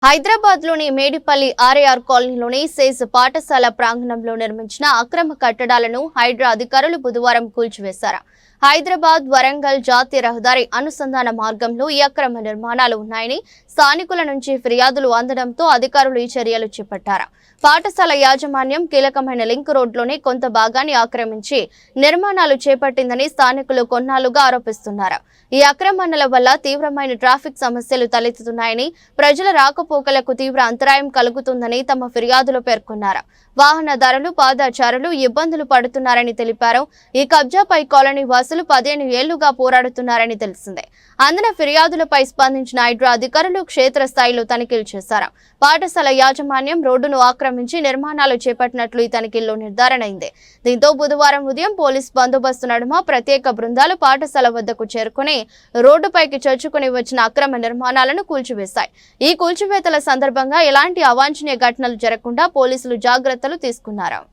హైదరాబాద్ లోని మేడిపల్లి ఆర్ఏఆర్ కాలనీలోని సేజ్ పాఠశాల ప్రాంగణంలో నిర్మించిన అక్రమ కట్టడాలను హైడ్రా అధికారులు బుధవారం కూల్చివేశారు. హైదరాబాద్ వరంగల్ జాతీయ రహదారి అనుసంధాన మార్గంలో ఈ అక్రమ నిర్మాణాలు ఉన్నాయని స్థానికుల నుంచి ఫిర్యాదులు అందడంతో అధికారులు ఈ చర్యలు చేపట్టారు. పాఠశాల యాజమాన్యం కీలకమైన లింక్ రోడ్లోని కొంత భాగాన్ని ఆక్రమించి నిర్మాణాలు చేపట్టిందని స్థానికులు కొన్నాళ్లుగా ఆరోపిస్తున్నారు. ఈ ఆక్రమణల వల్ల తీవ్రమైన ట్రాఫిక్ సమస్యలు తలెత్తుతున్నాయని, ప్రజల రాకపోకలకు తీవ్ర అంతరాయం కలుగుతుందని తమ ఫిర్యాదులో పేర్కొన్నారు. వాహనదారులు, పాదచారులు ఇబ్బందులు పడుతున్నారని తెలిపారు. ఈ కబ్జాపై కాలనీ వాసులు 15 ఏళ్లుగా పోరాడుతున్నారని తెలిసిందే. అందిన ఫిర్యాదులపై స్పందించిన హైడ్రా అధికారులు క్షేత్రస్థాయిలో తనిఖీలు చేశారు. పాఠశాల యాజమాన్యం రోడ్డును ఆక్రమించి నిర్మాణాలు చేపట్టినట్లు ఈ తనిఖీల్లో నిర్ధారణ అయింది. దీంతో బుధవారం ఉదయం పోలీస్ బందోబస్తు నడుమ ప్రత్యేక బృందాలు పాఠశాల వద్దకు చేరుకుని రోడ్డుపైకి చొచ్చుకుని వచ్చిన అక్రమ నిర్మాణాలను కూల్చివేశాయి. ఈ కూల్చివేతల సందర్భంగా ఎలాంటి అవాంఛనీయ ఘటనలు జరగకుండా పోలీసులు జాగ్రత్తలు తీసుకున్నారు.